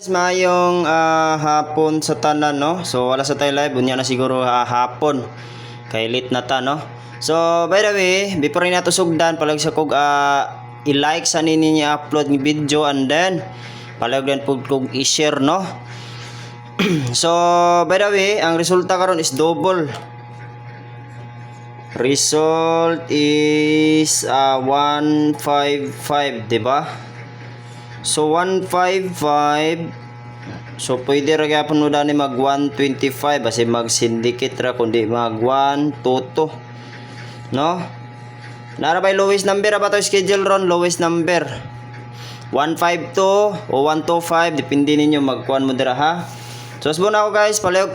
Mayong hapon sa tanan, no? So wala sa tayo live, unya na siguro hapon kay late na ta, no? So by the way, before ni nato sugdan palag sa kog i-like sa ninyo upload ng video, and then palag din pud kog i-share, no? So by the way, ang resulta karon is double. Result is 155, di ba? So 155. So pwede ra gyapon mo dani mag 125 basi mag syndicate ra kundi mag 122. No? Nara bay lowest number ba to schedule ron, lowest number. 152 o 125 depende ninyo magkuan mo dira, ha. So subon ako guys, palihog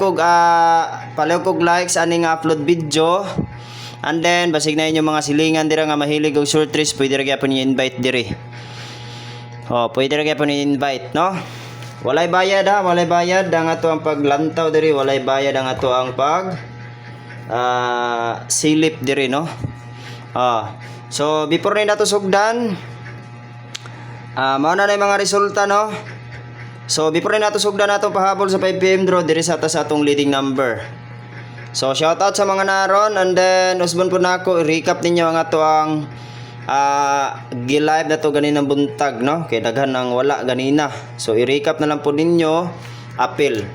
kog likes aning upload video. And then basig na inyo mga silingan dira nga mahilig og short trips, pwede ra gyapon i-invite diri. Oh, pwede ra gyapon i-invite, no? Walay bayad, ha, walay bayad ang ato ang paglantaw diri, walay bayad ang ato ang silip diri, no? So before ni nato sugdan, mao na yung mga resulta, no? So before ni nato sugdan nato pahabol sa 5 PM draw diri sa atong leading number. So shout out sa mga naron, and then usbon po nako i-recap ninyo ang ato ang gi-live na to ganinang buntag, no? Kay daghan nang wala ganina. So i-recap na lang po ninyo appeal.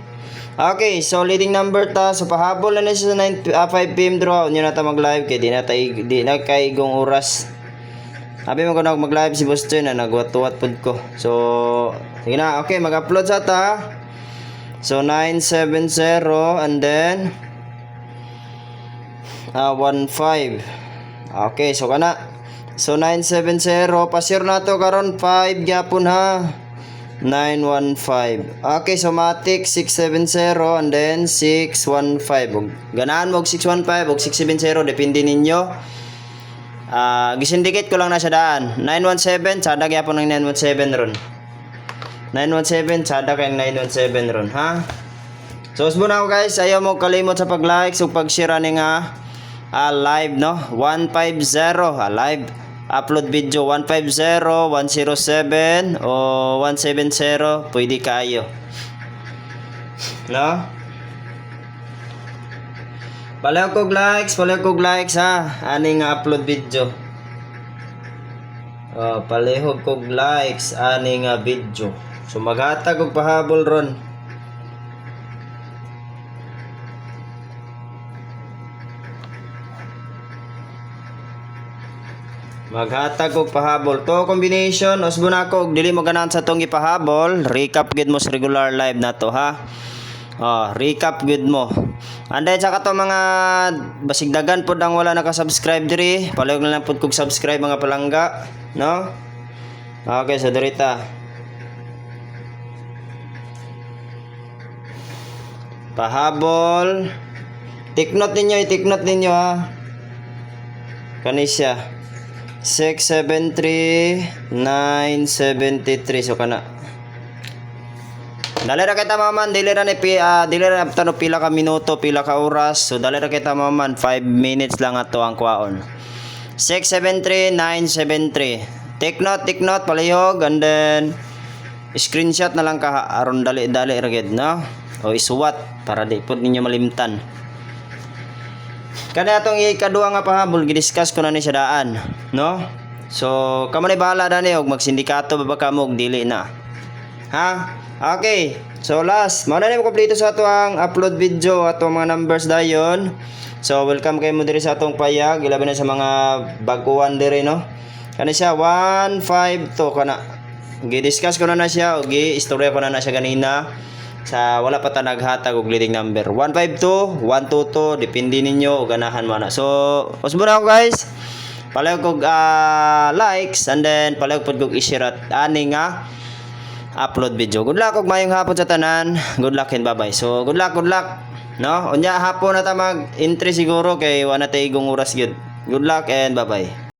Okay, so leading number ta, so pahabol na siya sa 5 PM draw. Unyo na ta mag-live kay di na kay igong oras. Sabi mo ko na mag-live si Boss Chen na nagwat-wat pud ko. So sige na, okay, mag-upload sa ta. So 970 and then 15. Okay, so kana. So 970 pasir na to karon 5 gyapon, ha. 915. Okay, so matik 670 and then 615. Ganahan mo og 615 og 670 depende ninyo. Gisindicate ko lang na sa daan. 917 sada gyapon ng 917 ron. 917 sada kay 917 ron, ha. So usbon ako guys, ayaw mo kalimot sa pag-like ug pag-share ani nga live, no? 150 live upload video 150, 107 o 170 pwede kayo, no? Palihog kog likes, ha, ani nga upload video. Palihog kog likes ani nga video. So maghatag og pahabol ron. Maghatag og pahabol to combination. Usbon ako og dili mo ganahan sa tong ipahabol, recap gid mo sa regular live na to, ha. Recap gid mo. Anday sa kato mga basig dagan pod ang wala naka-subscribe diri, palihog na lang pod kog subscribe mga palangga, no? Okay, so dirita pahabol. Take note ninyo, ha. Kani siya 673 973. So kana dali ra kita maman, dili ra tano pila ka minuto, pila ka oras. So dali ra kita maman, 5 minutes lang ato ang kwaon. 673 973. Take note palihog, and then screenshot na lang ka aron dali ra gid, no? O isuwat para di pud ninyo malimtan. Kada atong ikaduha nga pahabol gidiscuss ko na ni sa daan, no? So kamo na bahala dani og magsindikato ba ka mo og dili na, ha. Okay, so last mao na ni kompleto sa ato ang upload video ato mga numbers dayon. So welcome kay mo diri sa atong payag, ilabi na sa mga baguhan diri, no? Kani siya 152 kana gidiscuss ko na siya og gi-istorya ko na siya ganina sa wala pa ta naghatag og leading number. 152, 122 depende ninyo og ganahan mo na. So usbon ako guys, palihog kog likes, and then palihog pod kog i-share at ani nga upload video. Good luck og mayong hapon sa tanan. Good luck and bye-bye. So good luck, no? Unya hapon na ta mag-entry siguro kay wala tay igong oras gyud. Good luck and bye-bye.